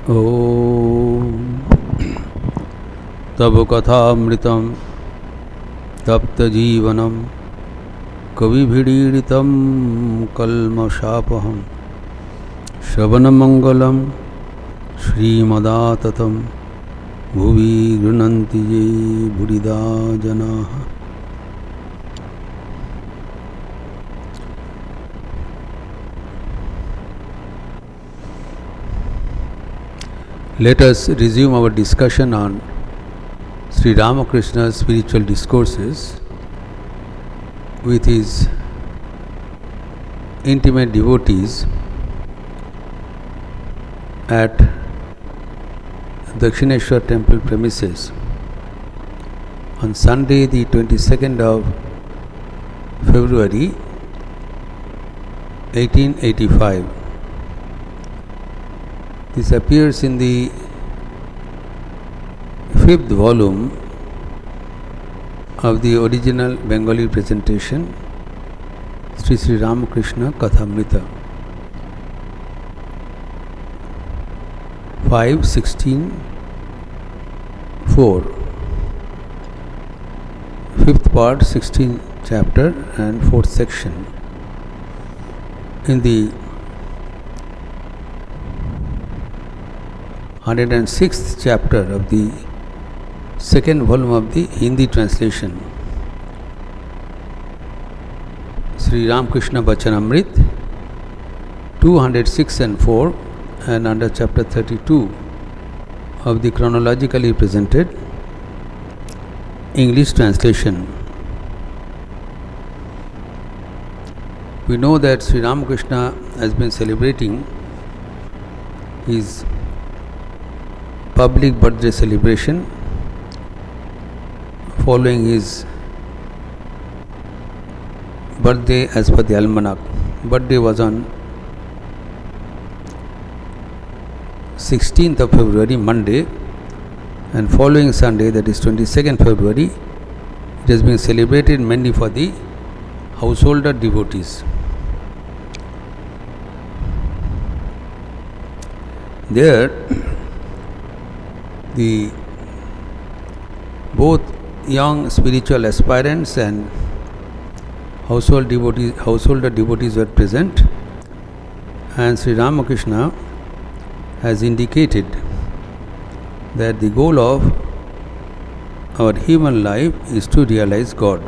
ॐ तव कथामृतं तप्तजीवनं कविभिडीडितं कल्मषापहं श्रवणमङ्गलं श्रीमदाततं भुवि गृह्णन्ति ये बुरिदा जनाः। Let us resume our discussion on Sri Ramakrishna's spiritual discourses with his intimate devotees at Dakshineshwar temple premises on Sunday the 22nd of February 1885. This appears in the 5th volume of the original Bengali presentation, Sri Sri Ramakrishna Kathamrita, 5:16:4, 5th part, 16th chapter and 4th section. In the 106th chapter of the second volume of the Hindi translation, Sri Ramakrishna Bachanamrit 206 and 4, and under chapter 32 of the chronologically presented English translation. We know that Sri Ramakrishna has been celebrating his public birthday celebration following his birthday as per the almanac. Birthday was on 16th of February, Monday, and following Sunday, that is 22nd February, it has been celebrated mainly for the householder devotees. There the both young spiritual aspirants and householder devotees were present, and Sri Ramakrishna has indicated that the goal of our human life is to realize God.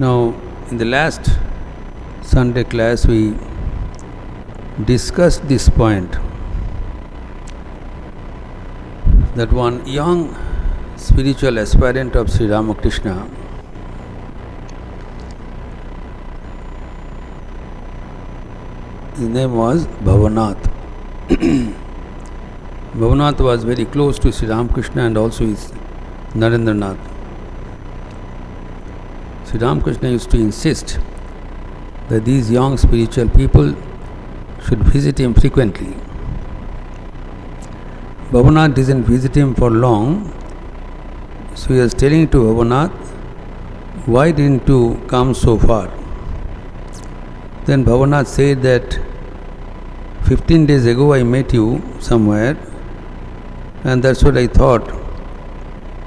Now, in the last Sunday class, we discussed this point, that one young spiritual aspirant of Sri Ramakrishna, his name was Bhavanath. Bhavanath was very close to Sri Ramakrishna and also his Narendranath. Sri Ramakrishna used to insist that these young spiritual people should visit him frequently. Bhavanath didn't visit him for long, so he was telling to Bhavanath, "Why didn't you come so far?" Then Bhavanath said that 15 days ago I met you somewhere, and that's what I thought,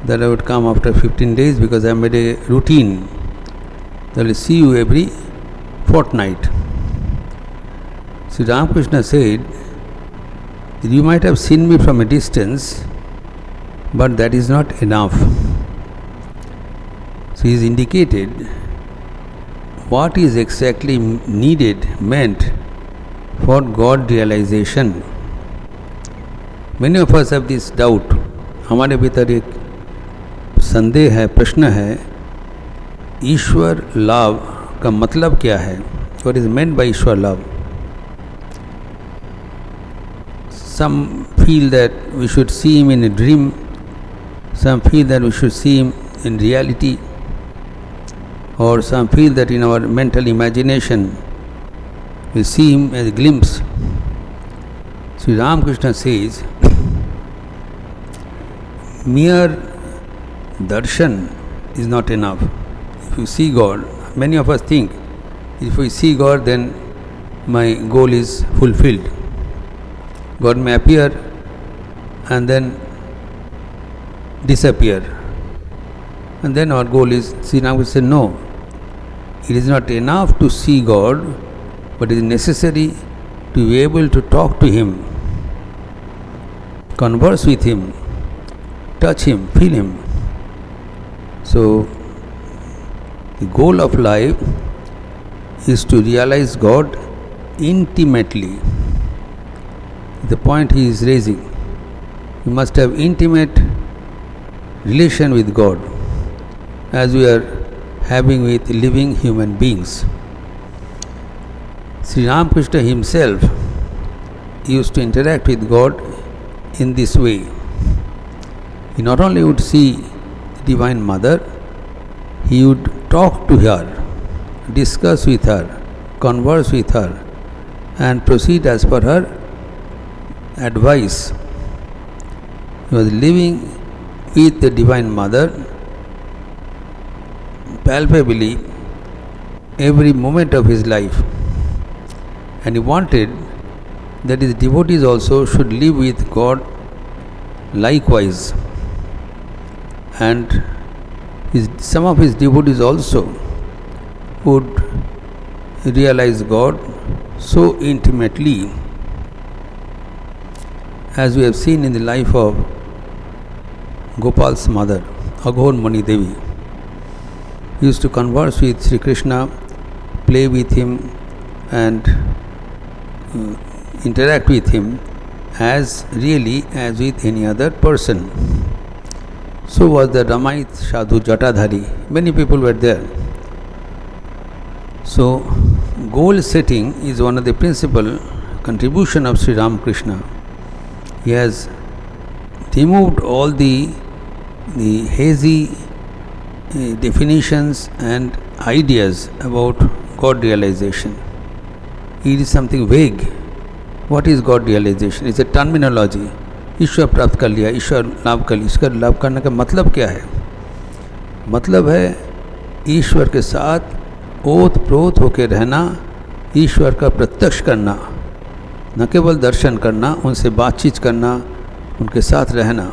that I would come after 15 days because I made a routine that I will see you every fortnight. Sri Ramakrishna said that you might have seen me from a distance, but that is not enough. So he has indicated what is exactly needed, meant for God realization. Many of us have this doubt. हमारे भीतर एक संदेह है, प्रश्न है, ईश्वर लाभ का मतलब क्या है? What is meant by ईश्वर लाभ? Some feel that we should see him in a dream, some feel that we should see him in reality, or some feel that in our mental imagination we see him as a glimpse. Sri Ramakrishna says, mere darshan is not enough. If you see God, many of us think, if we see God, then my goal is fulfilled. God may appear and then disappear, and then our goal is, Sri Ramakrishna said, no, it is not enough to see God, but it is necessary to be able to talk to Him, converse with Him, touch Him, feel Him. So, the goal of life is to realize God intimately. The point he is raising. We must have intimate relation with God as we are having with living human beings. Sri Ramakrishna himself used to interact with God in this way. He not only would see the Divine Mother, he would talk to her, discuss with her, converse with her, and proceed as per her advice. He was living with the Divine Mother palpably every moment of his life, and he wanted that his devotees also should live with God likewise, and some of his devotees also would realize God so intimately, as we have seen in the life of Gopal's mother, Aghor Mani Devi. He used to converse with Sri Krishna, play with him, and interact with him as really as with any other person. So was the Ramait Sadhu Jatadhari. Many people were there. So, goal setting is one of the principal contribution of Sri Ramakrishna. He has removed all the hazy definitions and ideas about God realization. It is something vague. What is God realization? It's a terminology. ईश्वर प्राप्त कर लिया, ईश्वर लाभ कर लिया. इसका लाभ करने का मतलब क्या है? मतलब है ईश्वर के साथ ओत प्रोत होकर रहना, ईश्वर का प्रत्यक्ष करना, न केवल दर्शन करना, उनसे बातचीत करना, उनके साथ रहना.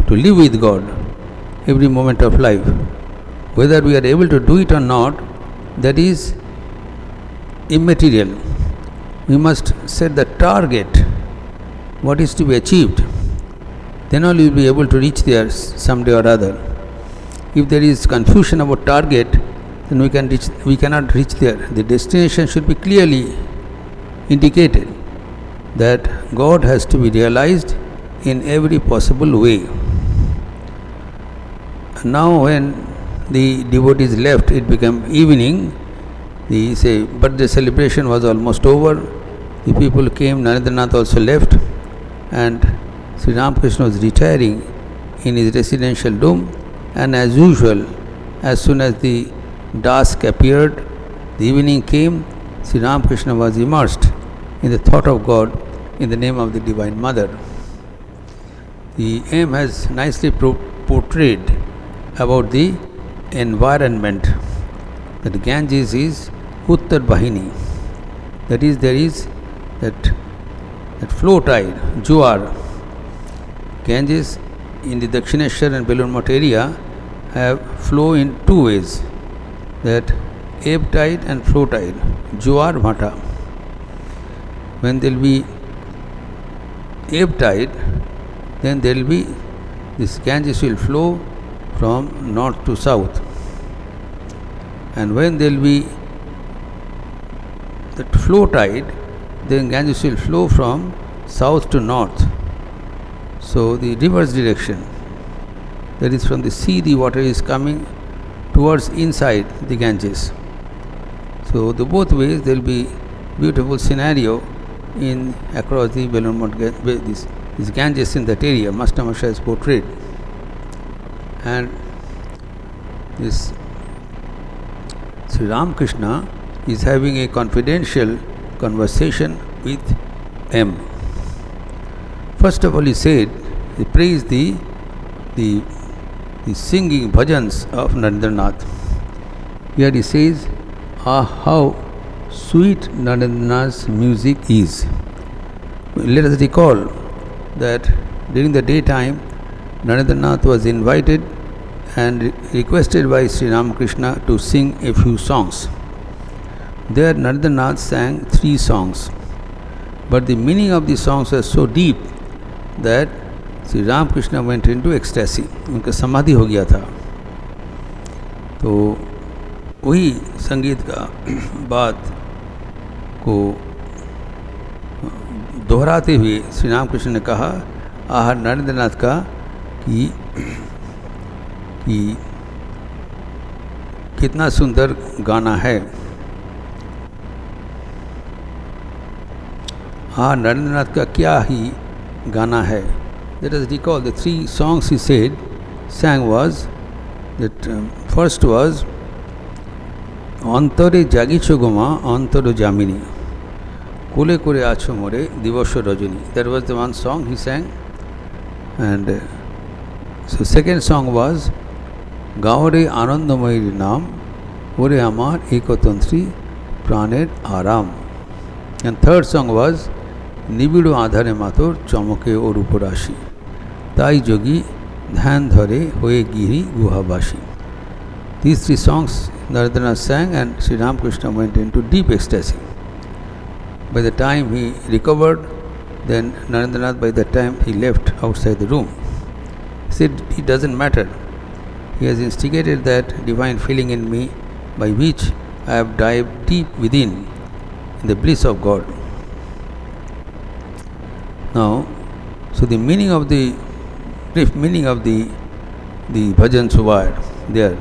To live with God every moment of life. Whether we are able to do it or not, that is immaterial. We must set the target, what is to be achieved. Then only we will be able to reach there someday or other. If there is confusion about target, then we cannot reach there. The destination should be clearly indicated, that God has to be realized in every possible way. Now when the devotees left, it became evening. The birthday celebration was almost over. The people came, Narendranath also left, and Sri Ramakrishna was retiring in his residential room, and as usual, as soon as the dusk appeared, the evening came, Sri Ramakrishna was immersed in the thought of God in the name of the Divine Mother. The aim has nicely portrayed about the environment, that Ganges is Uttar Bahini, that is, there is that flow tide, Juar. Ganges in the Dakshineshwar and Belur Math area have flow in two ways, that ebb tide and flow tide, Juar Bhata. When there will be ebb tide, then there will be, this Ganges will flow from north to south, and when there will be that flow tide, then Ganges will flow from south to north. So the reverse direction, that is, from the sea the water is coming towards inside the Ganges. So the both ways there will be beautiful scenario in across the Belur Math, this Ganges in that area, Master Masha is portrayed. And this Sri Ramakrishna is having a confidential conversation with M. First of all, he said, he praised the the singing bhajans of Narendranath. Here he says, ah, how sweet Narendranath's music is. Let us recall that during the daytime, Narendranath was invited and requested by Sri Ramakrishna to sing a few songs. There Narendranath sang 3 songs, but the meaning of the songs was so deep that Sri Ramakrishna went into ecstasy. उनका समाधि हो गया था. तो वही संगीत का बात को दोहराते हुए श्री रामकृष्ण ने कहा आह नरेंद्रनाथ का कि कितना सुंदर गाना है. आह नरेंद्रनाथ का क्या ही गाना है. Let us recall the 3 songs he sang was that first was Antare Jagicho Goma Antaro Jamini Kule Kure Acho More Divosho Rajani. That was the one song he sang. And so second song was Gaure Anandamayiri Nam Ore Amar Ekotantri Praner Aram. And third song was Nibido Adhare Mator Chamoke Orupurashi Tai Jogi Dhan Dhare Hoye Giri Guhabashi. These 3 songs Narendranath sang and Sri Ramakrishna went into deep ecstasy. By the time he recovered, then Narendranath, by the time he left outside the room, he said, it doesn't matter. He has instigated that divine feeling in me by which I have dived deep within in the bliss of God. Now, so the meaning of the brief meaning of the bhajans were there.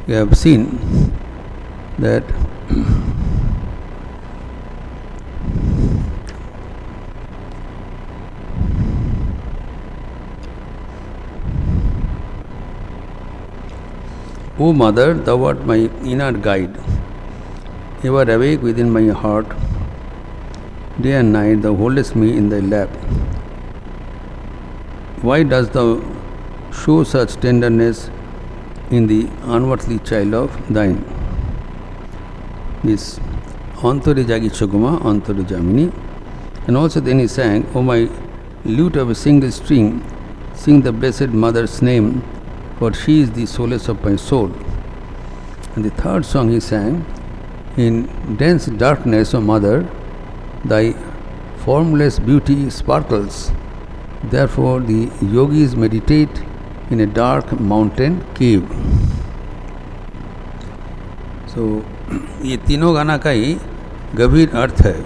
We have seen that O Mother, thou art my inner guide, ever awake within my heart. Day and night thou holdest me in thy lap. Why dost thou show such tenderness in the unearthly child of thine? This Antare Jagichoguma, Antare Jamini. And also then he sang, O my lute of a single string, sing the Blessed Mother's name, for she is the solace of my soul. And the third song he sang, in dense darkness, O Mother, thy formless beauty sparkles. Therefore the yogis meditate in a dark mountain cave. So, ये तीनों गाना का ही गंभीर अर्थ है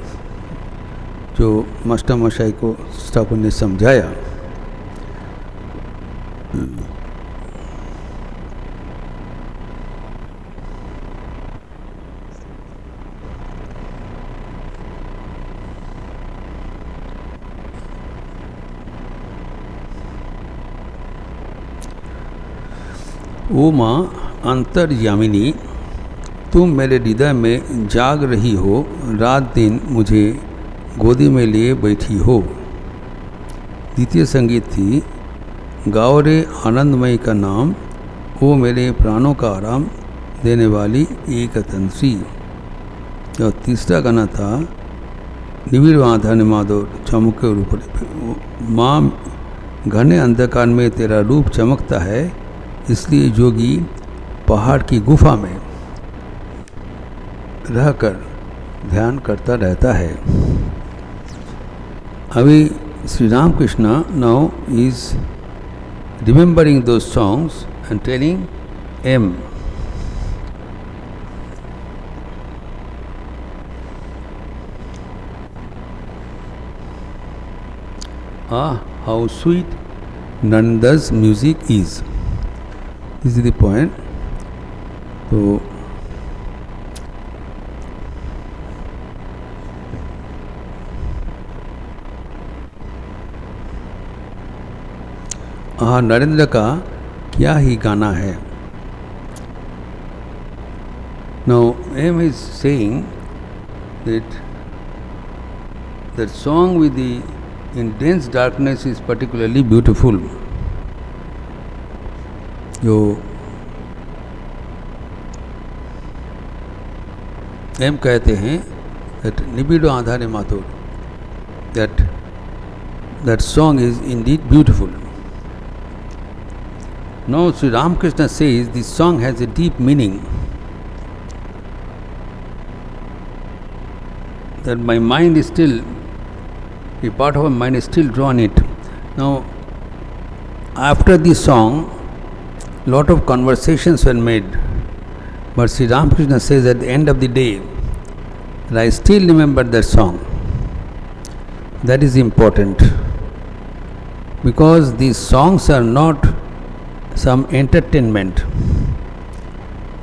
जो master मशाई को ठाकुर ने समझाया. ओ माँ अंतर्यामिनी, तुम मेरे हृदय में जाग रही हो, रात दिन मुझे गोदी में लिए बैठी हो. द्वितीय संगीत थी गाओ रे आनंदमयी का नाम, ओ मेरे प्राणों का आराम देने वाली एकतंत्री. और तीसरा गाना था निबिड़ आधार माधो चमके रूप. माँ घने अंधकार में तेरा रूप चमकता है, इसलिए जोगी पहाड़ की गुफा में रहकर ध्यान करता रहता है. अभी Shri Ramakrishna now is remembering those songs and telling M. How sweet Nanda's music is. This is the point. So Narendra का क्या ही गाना है. Now M is saying that song with the in dense darkness is particularly beautiful. जो M कहते हैं that nibido adhare matur, that song is indeed beautiful. Now Sri Ramakrishna says this song has a deep meaning, that my mind is still, a part of my mind is still drawn it. Now after this song, lot of conversations were made, but Sri Ramakrishna says at the end of the day, that I still remember that song. That is important, because these songs are not some entertainment.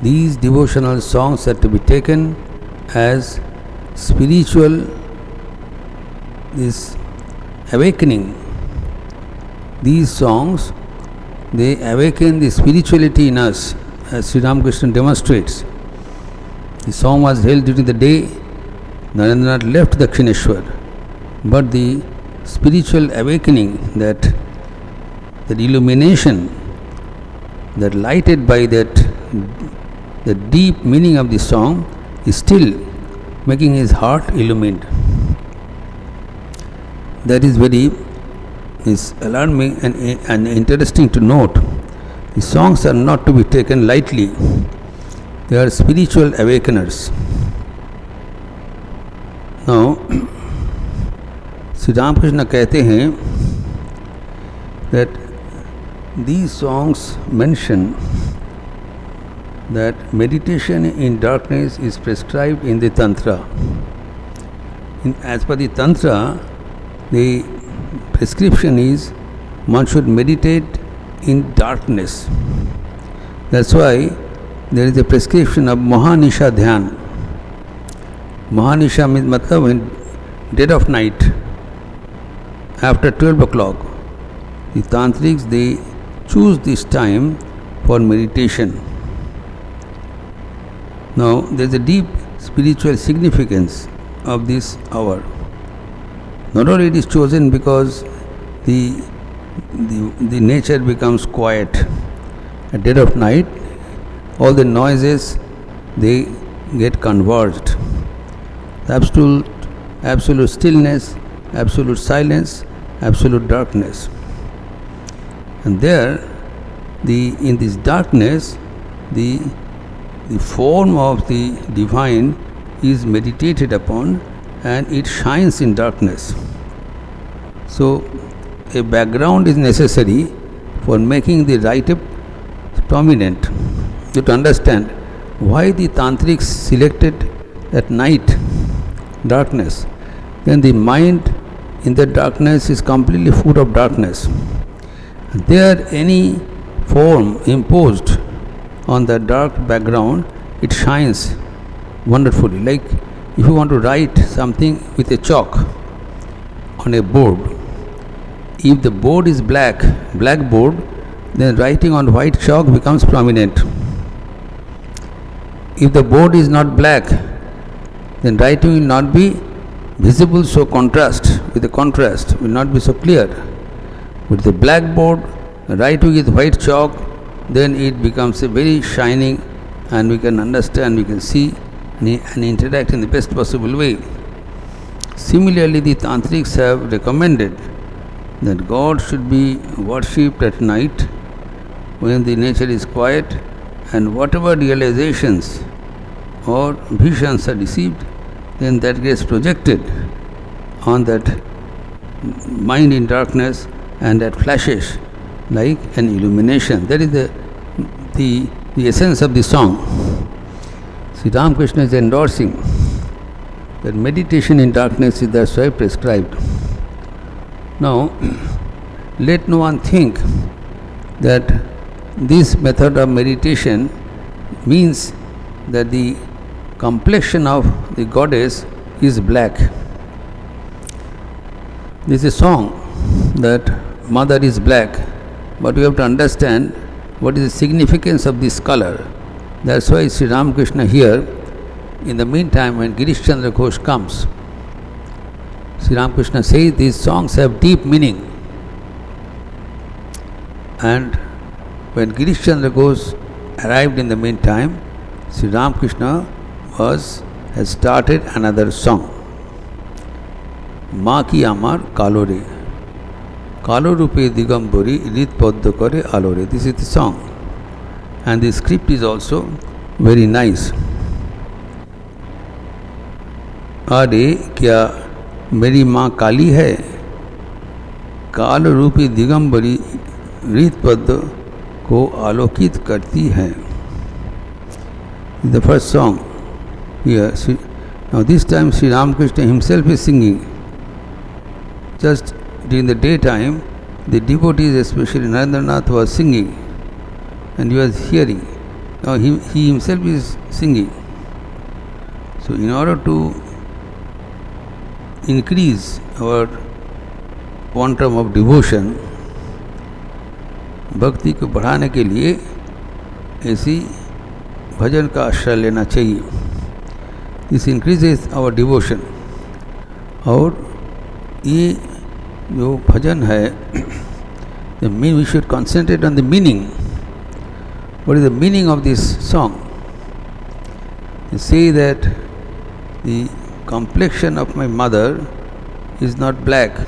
These devotional songs are to be taken as spiritual, this awakening. These songs, they awaken the spirituality in us, as Sri Ramakrishna demonstrates. The song was held during the day. Narendranath left Dakshineshwar, but the spiritual awakening, that illumination, that lighted by that, the deep meaning of the song is still making his heart illumined. That is very alarming and interesting to note. The songs are not to be taken lightly. They are spiritual awakeners. Now, Sri Ramakrishna कहते हैं that these songs mention that meditation in darkness is prescribed in the Tantra. As per the Tantra, the prescription is one should meditate in darkness. That's why there is a prescription of Mahanisha Dhyan. Mahanisha means matlab in dead of night, after 12 o'clock. The Tantrics, they choose this time for meditation. Now, there is a deep spiritual significance of this hour. Not only it is chosen because the nature becomes quiet. At dead of night, all the noises, they get converged. Absolute stillness, absolute silence, absolute darkness. And there, in this darkness, the form of the divine is meditated upon, and it shines in darkness. So, a background is necessary for making the writer prominent. You have to understand why the Tantrics selected at night darkness. Then the mind in the darkness is completely full of darkness. There, any form imposed on the dark background, it shines wonderfully. Like if you want to write something with a chalk on a board, if the board is black board, then writing on white chalk becomes prominent. If the board is not black, then writing will not be visible, so the contrast will not be so clear. With the black board, writing with white chalk, then it becomes a very shining, and we can understand, we can see and interact in the best possible way. Similarly, the Tantrics have recommended that God should be worshipped at night when the nature is quiet, and whatever realizations or visions are received, then that gets projected on that mind in darkness, and that flashes like an illumination. That is the essence of the song. Sri Ramakrishna is endorsing that meditation in darkness is that's why prescribed. Now, let no one think that this method of meditation means that the complexion of the goddess is black. There is a song that mother is black, but we have to understand what is the significance of this color. That's why Sri Ramakrishna here, in the meantime, when Girish Chandra Ghosh comes, Sri Ramakrishna says these songs have deep meaning, and when Girish Chandra Ghosh arrived in the meantime, Sri Ramakrishna has started another song. Ma ki amar kalore, kalo rupe digambori rit poddo kore alore. This is the song, and the script is also very nice. अरे क्या मेरी माँ काली है, काल रूपी दिगंबरी रीत पद को आलोकित करती है. The first song here. Now this time Sri Ramakrishna himself is singing. Just during the daytime, the devotees, especially Narendranath, was singing, and he was hearing. Now he himself is singing. So in order to increase our quantum of devotion, भक्ति को बढ़ाने के लिए ऐसी भजन का आश्रय लेना चाहिए. This increases our devotion. और ये जो भजन है, the mean we should concentrate on the meaning. What is the meaning of this song? They say that the complexion of my mother is not black.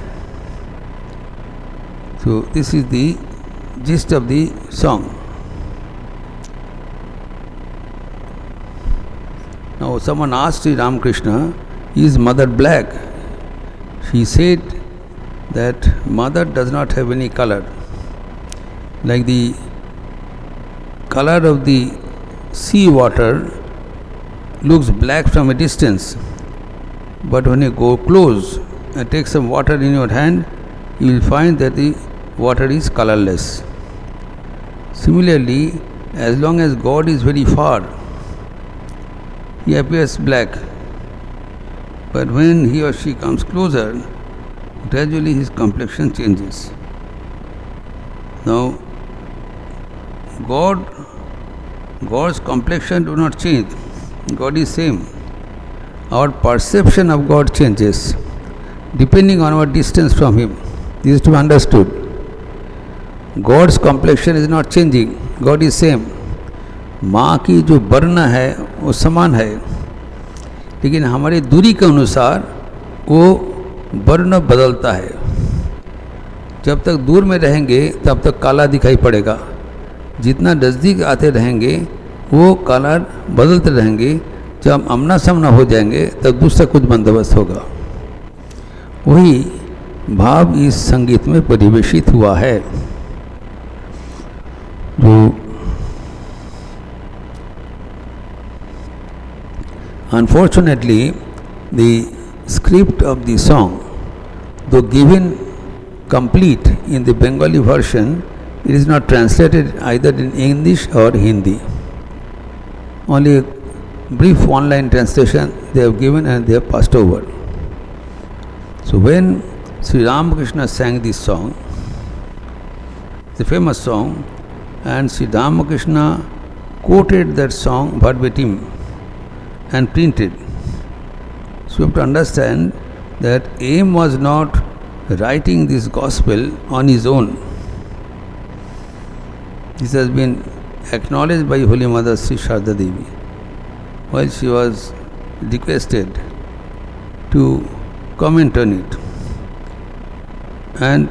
So this is the gist of the song. Now someone asked Sri Ramakrishna, is mother black? He said that mother does not have any color. Like the color of the sea water looks black from a distance, but when you go close and take some water in your hand, you will find that the water is colorless. Similarly, as long as God is very far, he appears black, but when he or she comes closer, gradually his complexion changes. Now, God's complexion do not change. God is same. Our perception of God changes depending on our distance from Him. This is to be understood. God's complexion is not changing. God is same. माँ की जो वर्ण है वो समान है, लेकिन हमारी दूरी के अनुसार वो वर्ण बदलता है. जब तक दूर में रहेंगे तब तक काला दिखाई पड़ेगा. जितना नज़दीक आते रहेंगे वो कलर बदलते रहेंगे. जब आमना सामना हो जाएंगे तब दूसरा कुछ बंदोबस्त होगा. वही भाव इस संगीत में परिवेशित हुआ है. जो unfortunately the script of the song, though given complete in the Bengali version, it is not translated either in English or Hindi. Only a brief one-line translation they have given and they have passed over. So when Sri Ramakrishna sang this song, it's a famous song, and Sri Ramakrishna quoted that song verbatim and printed. So we have to understand that aim was not writing this gospel on his own. This has been acknowledged by Holy Mother Sri Sharda Devi while she was requested to comment on it. And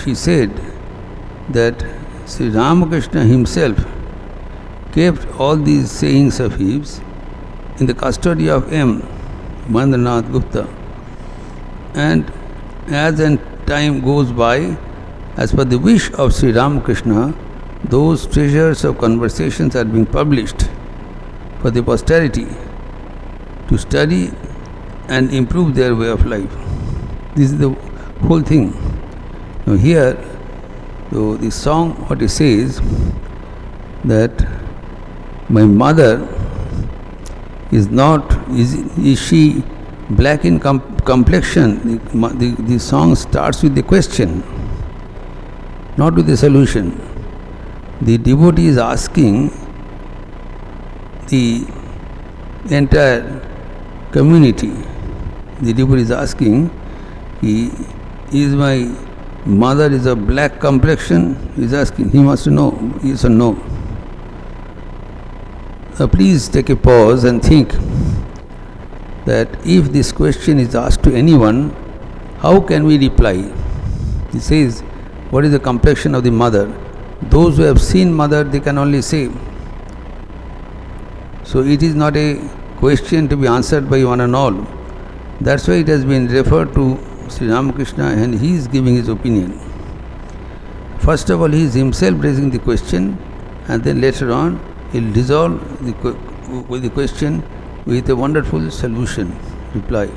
she said that Sri Ramakrishna himself kept all these sayings of his in the custody of M. Mandranath Gupta. And as time goes by, as per the wish of Sri Ramakrishna, those treasures of conversations are being published for the posterity to study and improve their way of life. This is the whole thing. Now here, though the song, what it says, that my mother is not, is she black in complexion? The song starts with the question, not with the solution. The devotee is asking the entire community. The devotee is asking, is my mother is of black complexion? He is asking. He wants to know, yes or no. Please take a pause and think that if this question is asked to anyone, how can we reply? He says, what is the complexion of the mother? Those who have seen mother, they can only say. So it is not a question to be answered by one and all. That's why it has been referred to Sri Ramakrishna, and he is giving his opinion. First of all, he is himself raising the question, and then later on he will resolve the question with a wonderful solution, reply.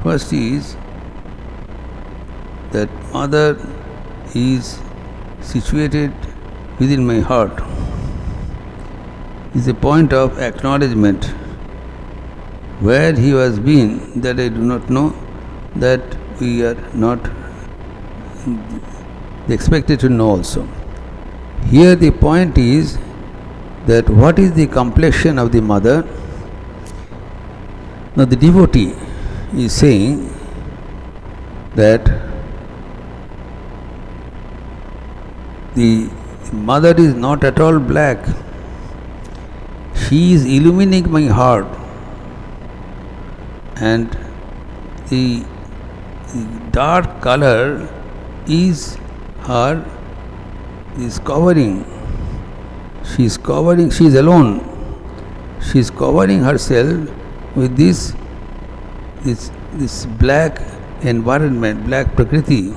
First is that mother is situated within my heart. Is a point of acknowledgement. Where he has been, that I do not know, that we are not expected to know also. Here the point is that what is the complexion of the mother? Now the devotee is saying that the mother is not at all black. She is illumining my heart, and the dark color is her is covering. She is covering. She is alone. She is covering herself with this black environment, black prakriti.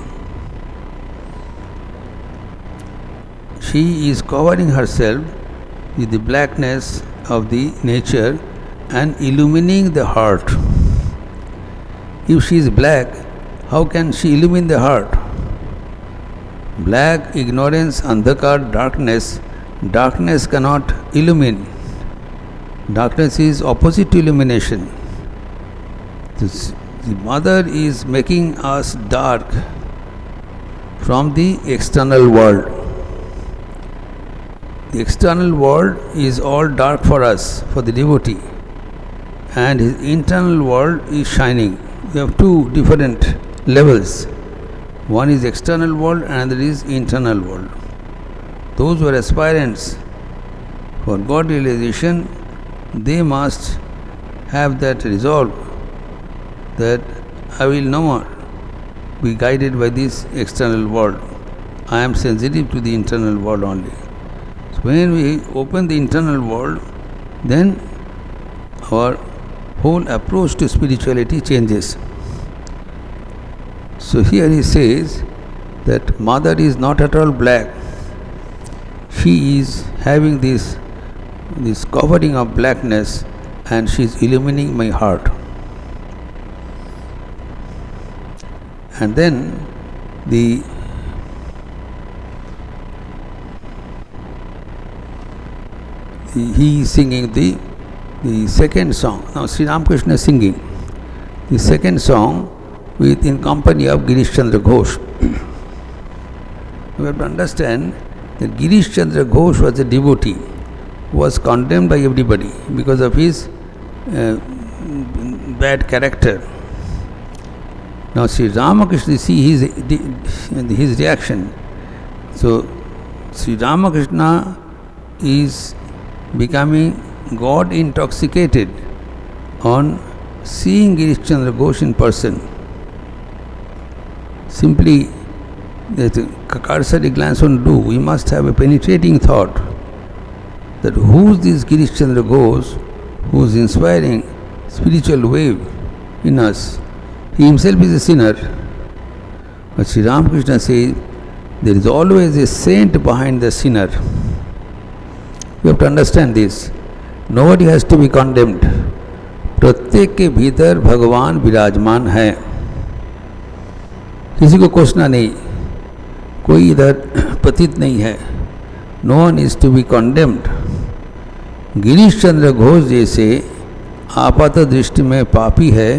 She is covering herself with the blackness of the nature and illumining the heart. If she is black, how can she illumine the heart? Black, ignorance, andhakar, darkness cannot illumine. Darkness is opposite to illumination. The mother is making us dark from the external world. The external world is all dark for us, for the devotee, and his internal world is shining. We have two different levels. One is external world, and another is internal world. Those who are aspirants for God realization, they must have that resolve that I will no more be guided by this external world. I am sensitive to the internal world only. So when we open the internal world, then our whole approach to spirituality changes. So here he says that mother is not at all black. She is having this covering of blackness, and she is illumining my heart. And then he is singing the second song. Now Sri Ramakrishna is singing the second song in company of Girish Chandra Ghosh. You have to understand that Girish Chandra Ghosh was a devotee who was condemned by everybody because of his bad character. Now Sri Ramakrishna, see his reaction. So Sri Ramakrishna is becoming God intoxicated on seeing Girish Chandra Ghosh in person. Simply the cursory glance won't do. We must have a penetrating thought that who is this Girish Chandra Ghosh who is inspiring spiritual wave in us. He himself is a sinner. But Sri Ramakrishna says there is always a saint behind the sinner. You have to understand this. Nobody has to be condemned. प्रत्येक के भीतर भगवान विराजमान है. किसी को कोसना नहीं, कोई इधर पतित नहीं है. No one is to be condemned. Girish Chandra Ghosh जैसे आपात दृष्टि में पापी है,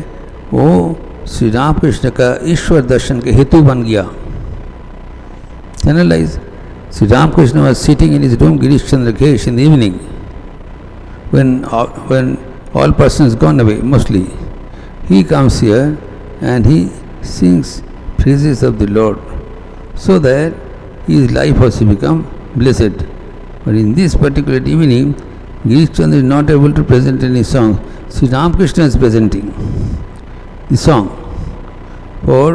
वो श्री रामकृष्ण का ईश्वर दर्शन के हेतु बन गया. Analyse. Sri Ramakrishna was sitting in his room, Girish Chandra Ghosh, in the evening, when all persons gone away, mostly. He comes here and he sings praises of the Lord, so that his life also become blessed. But in this particular evening, Girish Chandra is not able to present any song. Sri Ramakrishna is presenting the song for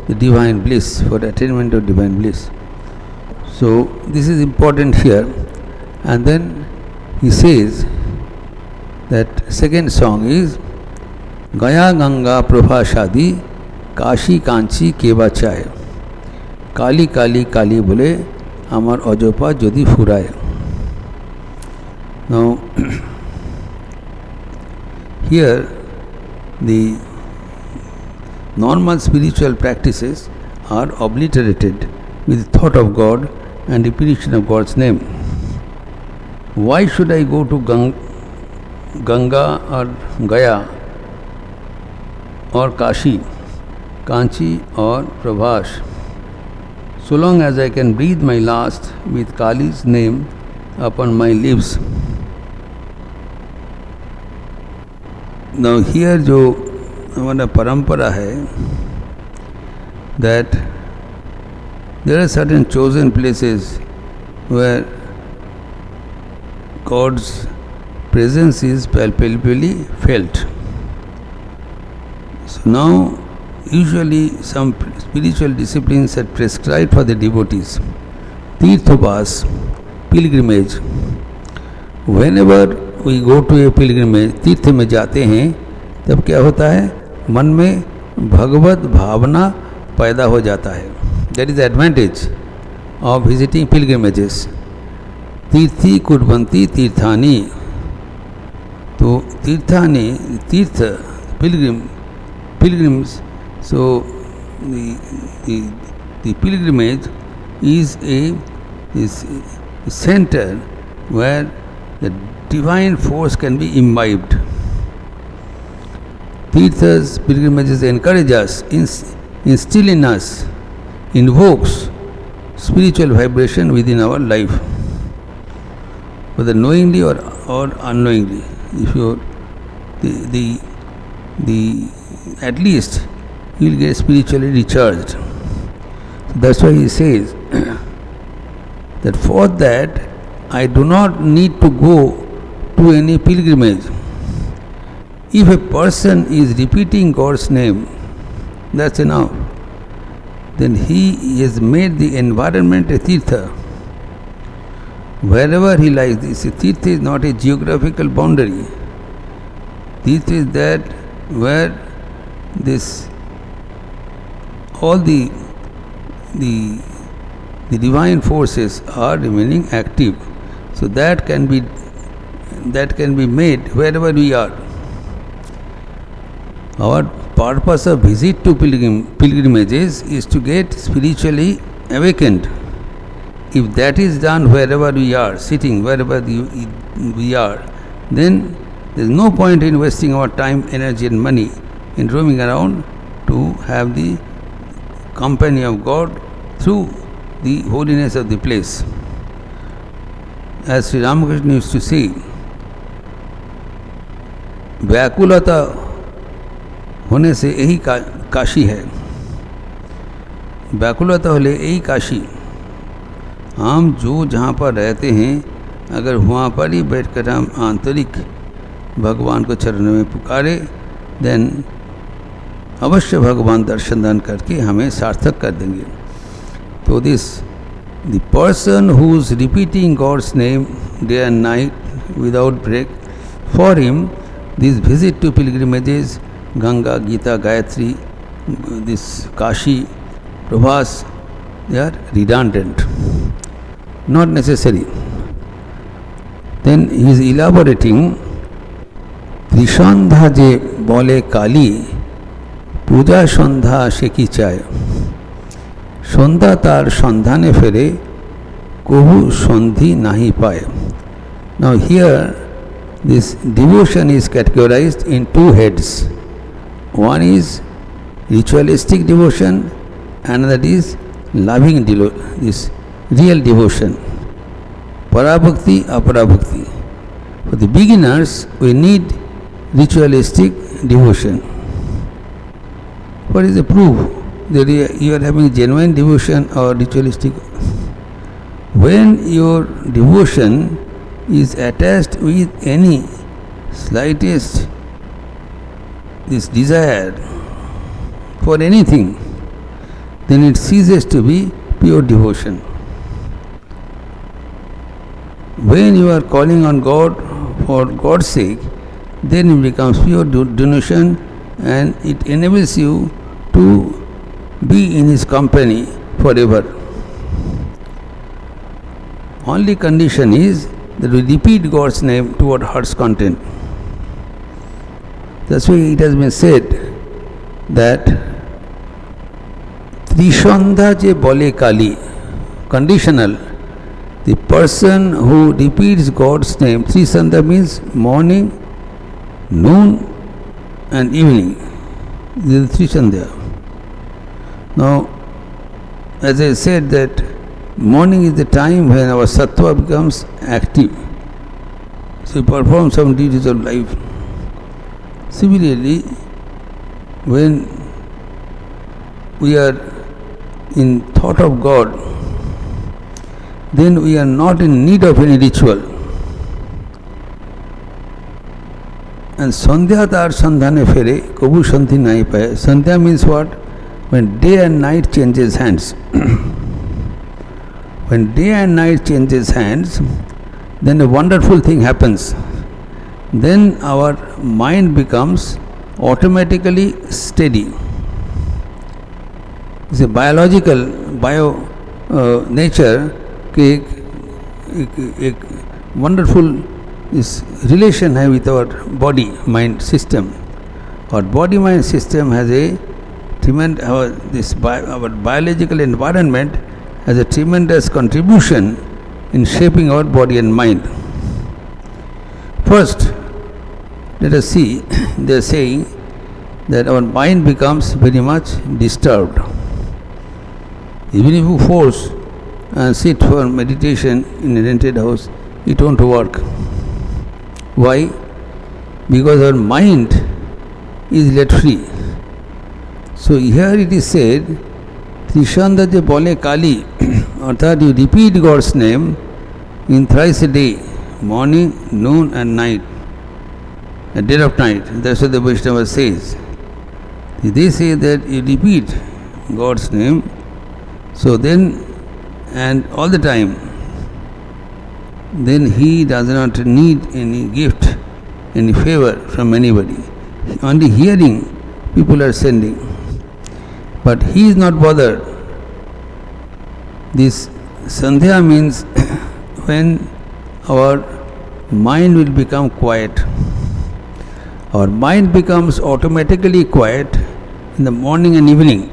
the divine bliss, for the attainment of divine bliss. So this is important here. And then he says that second song is Gaya Ganga Prabha Shadi Kashi Kanchi Keba Chai Kali Kali Kali Bole Amar Ojopa Jodi Furai. Now here the normal spiritual practices are obliterated with thought of God and repetition of God's name. Why should I go to Ganga or Gaya or Kashi, Kanchi or Prabhas, so long as I can breathe my last with Kali's name upon my lips? Now here जो हमारा परंपरा है, that there are certain chosen places where God's presence is palpably felt. So now, usually some spiritual disciplines are prescribed for the devotees. Tirthopas, pilgrimage. Whenever we go to a pilgrimage, तीर्थ में जाते हैं, तब क्या होता है? मन में भगवत भावना पैदा हो जाता है. That is the advantage of visiting pilgrimages. तीर्थी कुर्वन्ति तीर्थानि. तो तीर्थानि, तीर्थ, pilgrims. So the pilgrimage is a center where the divine force can be imbibed. Tirthas, pilgrimages encourage us, instill in us, invokes spiritual vibration within our life, whether knowingly or unknowingly. If you at least you will get spiritually recharged. So that's why he says that for that I do not need to go to any pilgrimage. If a person is repeating God's name, that's enough. Then he has made the environment a tirtha. Wherever he lies, this tirtha is not a geographical boundary. Tirtha is that where this all the divine forces are remaining active. So that can be made wherever we are. Our purpose of visit to pilgrimages is to get spiritually awakened. If that is done wherever we are, sitting wherever we are, then there is no point in wasting our time, energy and money in roaming around to have the company of God through the holiness of the place. As Sri Ramakrishna used to say, व्याकुलता होने से यही काशी है. व्याकुलता होले यही काशी. हम जो जहाँ पर रहते हैं, अगर वहाँ पर ही बैठकर हम आंतरिक भगवान को चरणों में पुकारे, देन अवश्य भगवान दर्शन दान करके हमें सार्थक कर देंगे. तो the person who is repeating God's name day and night without break, for him this visit to pilgrimages, Ganga, Gita, Gayatri, this Kashi, Prabhas, they are redundant, not necessary. Then he is elaborating, Trishandha je bole Kali, Puja Shandha Sheki Chai. সন্ধ্যা তার সন্ধানে ফেরে কবু সন্ধি নাহি পায়. Now here this devotion is categorized in two heads. One is ritualistic devotion, another is loving this real devotion. Parabhakti, aparabhakti. For the beginners we need ritualistic devotion. What is the proof? that you are having genuine devotion or ritualistic. When your devotion is attached with any slightest this desire for anything, then it ceases to be pure devotion. When you are calling on God for God's sake, then it becomes pure devotion, and it enables you to be in His company forever. Only condition is that we repeat God's name toward heart's content. That's why it has been said that Trishanda je bole kali, conditional. The person who repeats God's name, Trisandha means morning, noon and evening. This is Trisandha. Now, as I said that morning is the time when our sattva becomes active. So we perform some duties of life. Similarly, when we are in thought of God, then we are not in need of any ritual. And Sandhya tar sandhane fere, kabu shanti nahi paye. Sandhya means what? When day and night changes hands. When day and night changes hands, then a wonderful thing happens. Then our mind becomes automatically steady. It's a biological, nature, एक wonderful this relation है with our body mind system. Our body mind system has a tremendous our biological environment has a tremendous contribution in shaping our body and mind. First, let us see, they are saying that our mind becomes very much disturbed. Even if you force and sit for meditation in a rented house, it won't work. Why? Because our mind is let free. So here it is said, Trishanda je bole kali, arthat you repeat God's name in thrice a day, morning, noon and night, at dead of night. That's what the Vaishnava says. They say that you repeat God's name, so then, and all the time, then he does not need any gift, any favor from anybody. Only hearing people are sending. But he is not bothered. This Sandhya means when our mind will become quiet. Our mind becomes automatically quiet in the morning and evening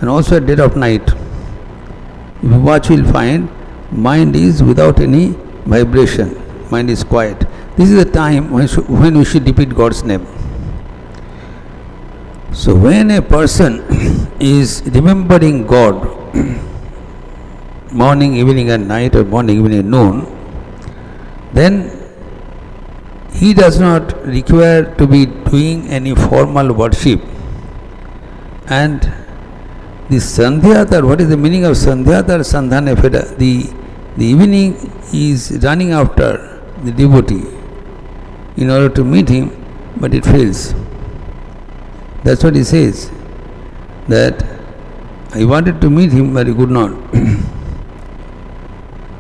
and also at dead of night. If you watch, you will find mind is without any vibration. Mind is quiet. This is the time when we should repeat God's name. So when a person is remembering God morning, evening and night, or morning, evening and noon, then he does not require to be doing any formal worship. And the Sandhyatar, what is the meaning of Sandhyatar Sandhane Feda? The evening is running after the devotee in order to meet him, but it fails. That's what he says, that I wanted to meet him, but he could not.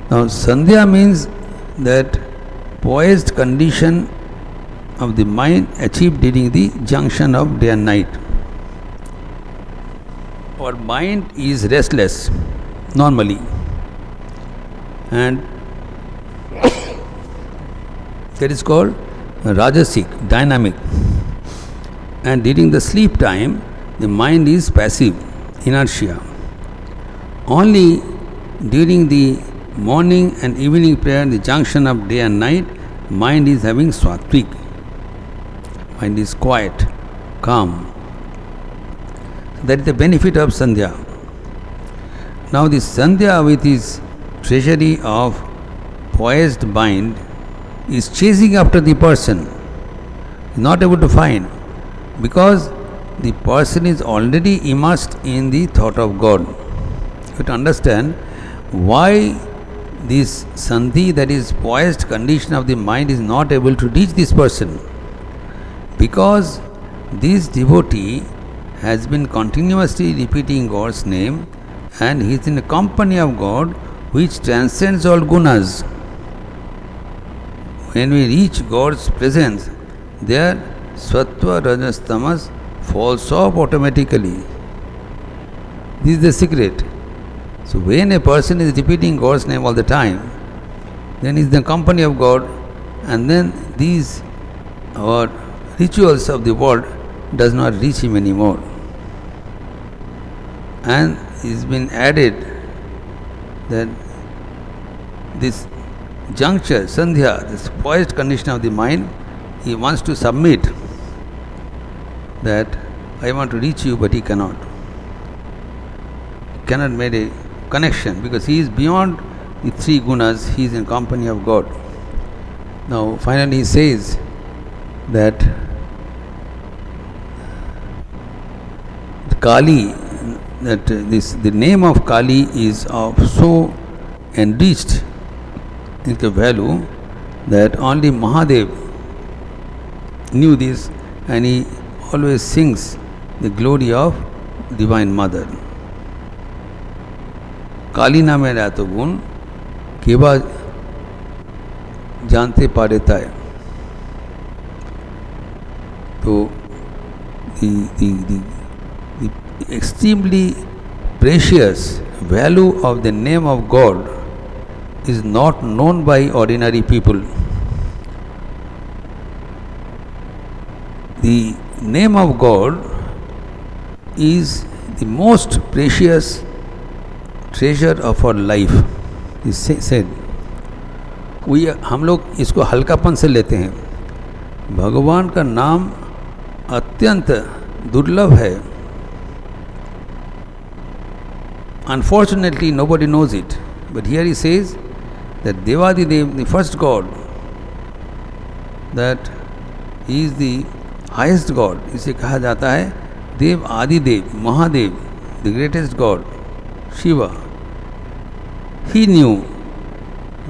Now, Sandhya means that poised condition of the mind achieved during the junction of day and night. Our mind is restless normally, and that is called Rajasic, dynamic. And during the sleep time, the mind is passive, inertia. Only during the morning and evening prayer, the junction of day and night, mind is having swatvik. Mind is quiet, calm. That is the benefit of Sandhya. Now this Sandhya with his treasury of poised mind is chasing after the person, not able to find, because the person is already immersed in the thought of God. You have to understand why this sandhi, that is poised condition of the mind, is not able to reach this person. Because this devotee has been continuously repeating God's name and he is in the company of God which transcends all gunas. When we reach God's presence, there sattva, rajas, tamas falls off automatically. This is the secret. So when a person is repeating God's name all the time, then he is in the company of God, and then these rituals of the world does not reach him anymore. And it has been added that this juncture, sandhya, this poised condition of the mind, he wants to submit that I want to reach you, but he cannot. He cannot make a connection because he is beyond the three gunas, he is in company of God. Now finally he says that Kali, that the name of Kali is of so enriched in the value that only Mahadev knew this, and he always sings the glory of Divine Mother. काली नामेर एत गुण केबा जानते पारे ताय. So the extremely precious value of the name of God is not known by ordinary people. The name of God is the most precious treasure of our life. He said, हम लोग इसको हल्कापन से लेते हैं. भगवान का नाम अत्यंत दुर्लभ है. Unfortunately, nobody knows it. But here he says that Devadidev, the first God, that he is the highest God. इसे कहा जाता है देव आदिदेव, Mahadev, the greatest God, Shiva. He knew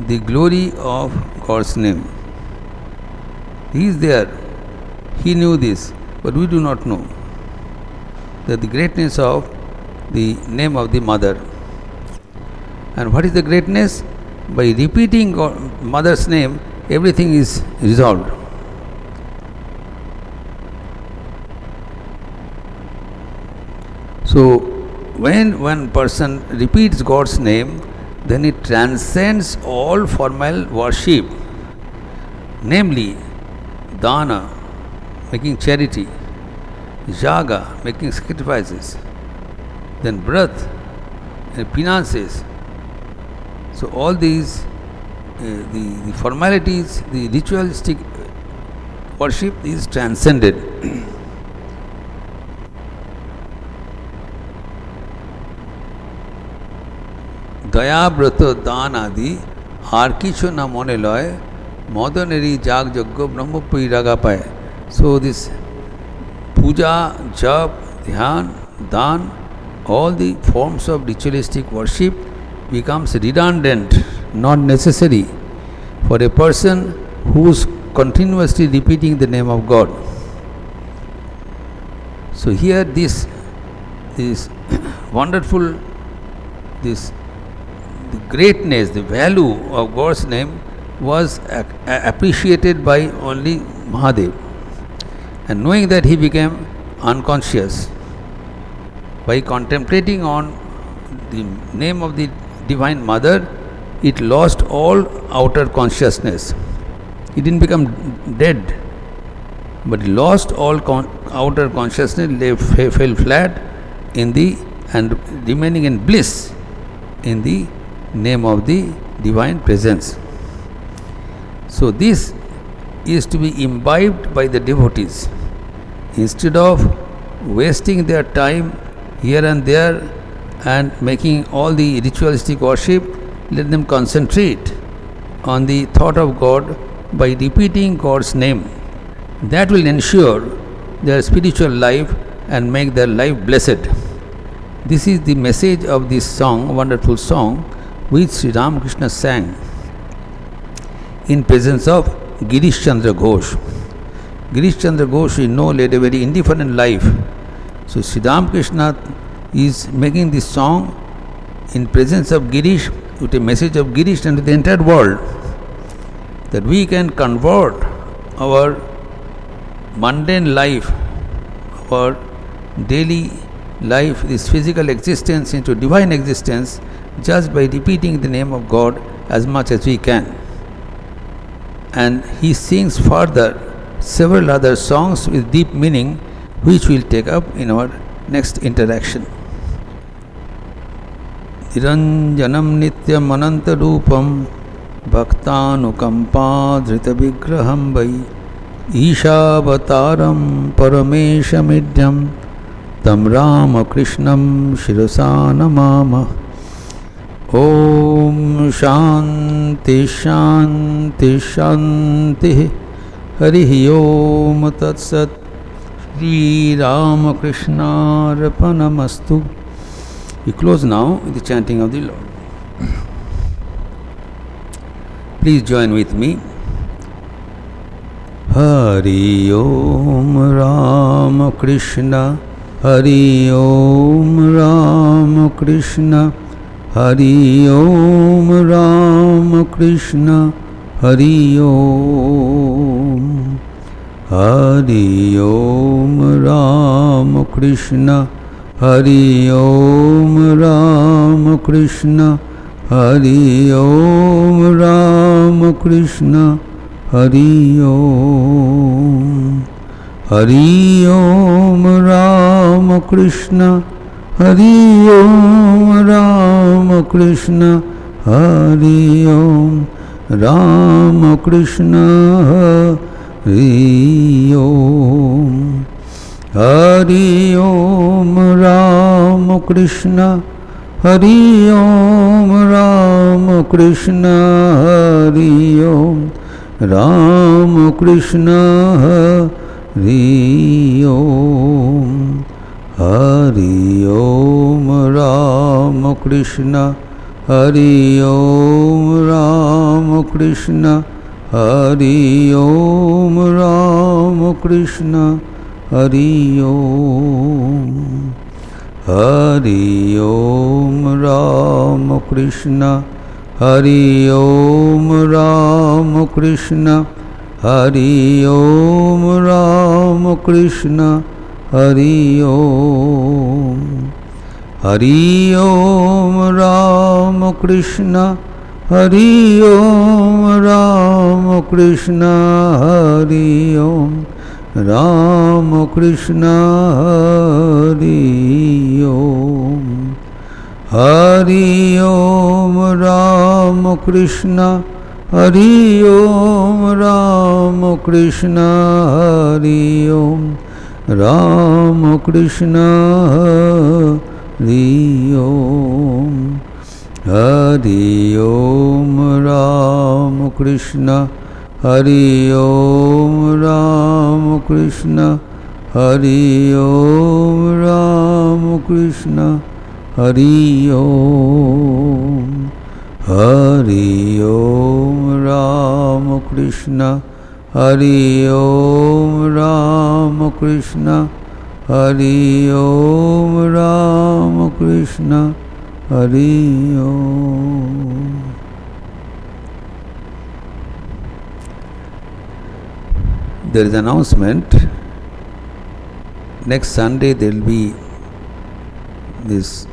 the glory of God's name. He is there. He knew this, but we do not know that the greatness of the name of the mother. And what is the greatness? By repeating mother's name, everything is resolved. So when one person repeats God's name, then it transcends all formal worship, namely dana, making charity, jaga, making sacrifices, then breath and penances. So all these, the formalities, the ritualistic worship is transcended. দয়া ব্রত দান আদি আর কিছু না মনে লয় মদনেরই যাগযজ্ঞ ব্রহ্মপরিরাগা পায়. So this puja, jap, dhyan, dan, all the forms of ritualistic worship becomes redundant, not necessary for a person who is continuously repeating the name of God. So here this wonderful, the greatness, the value of God's name was appreciated by only Mahadev. And knowing that, he became unconscious. By contemplating on the name of the Divine Mother, it lost all outer consciousness. It didn't become dead, but it lost all outer consciousness, fell flat in and remaining in bliss in the name of the Divine Presence. So this is to be imbibed by the devotees. Instead of wasting their time here and there and making all the ritualistic worship, let them concentrate on the thought of God by repeating God's name. That will ensure their spiritual life and make their life blessed. This is the message of this song, wonderful song, which Sri Ramakrishna sang in presence of Girish Chandra Ghosh. Girish Chandra Ghosh, we know, led a very indifferent life. So Sri Ramakrishna is making this song in presence of Girish, with a message of Girish and to the entire world, that we can convert our mundane life, our daily life, this physical existence, into divine existence just by repeating the name of God as much as we can. And he sings further several other songs with deep meaning, which we'll take up in our next interaction. Niranjanam nityam ananta rupam bhaktanukampa dhrita vigraham vai Ishavataram parameshamidyam tam Ramakrishnam shirasa namama. Om Shanti Shanti Shanti Harihi Om Tat Sat. Shri Ramakrishna Arpanamastu. We close now with the chanting of the Lord. Please join with me. Hari Om Ramakrishna, Hari Om Ramakrishna, Hari Om Ramakrishna, Hari Om. Hari Om Ramakrishna, Hari Om Ramakrishna, Hari Om Ramakrishna, Hari Om. Hari Om Ramakrishna, Hari Om Ramakrishna, Hari Om Ramakrishna, Hari Om. Hari Om Ramakrishna, Hari Om Ramakrishna, Hari Om Ramakrishna, Hari Om. Hari Om Ramakrishna, Hari Om Ramakrishna, Hari Om Ramakrishna, Hari Om. Hari Om Ramakrishna, Hari Om Ramakrishna, Hari Om Ramakrishna, Hari Om. Hari Om Ramakrishna, Hari Om Ramakrishna, Hari Om Ramakrishna, Hari Om. Hari Om Ramakrishna, Hari Om Ramakrishna, Hari Om Ramakrishna, Hari Om. Hari Om Ramakrishna, Hari Om Ramakrishna, Hari Om Ramakrishna, Hari Om. Hari Om Ramakrishna, Hari Om Ramakrishna, Hari Om Ramakrishna, Hari Om. There is an announcement. Next Sunday there will be this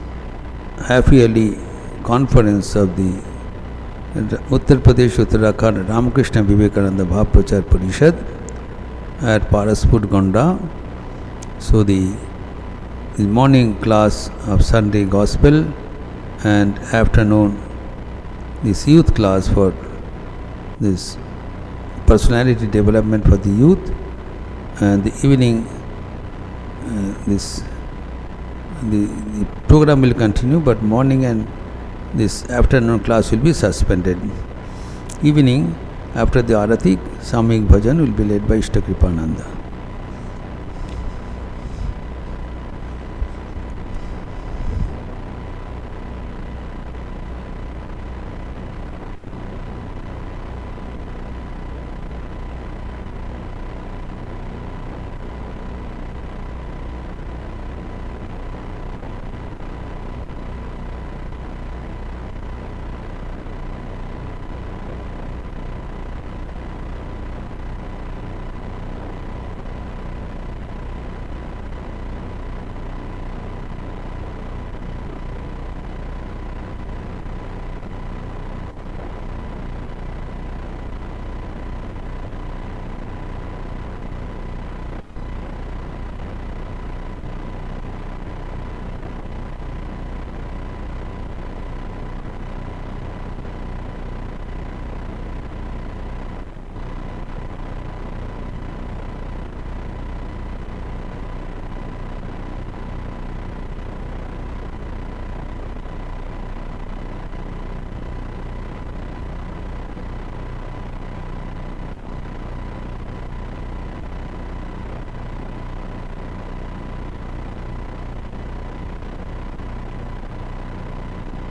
half-yearly conference of the Uttar Pradesh Uttarakhand Ramakrishna Vivekananda Bhav Prachar Parishad at Parasput Gonda. So the morning class of Sunday Gospel and afternoon this youth class for this personality development for the youth, and the evening the program will continue, but morning and this afternoon class will be suspended. Evening, after the Aratik, Samyik Bhajan will be led by Ishtakripananda.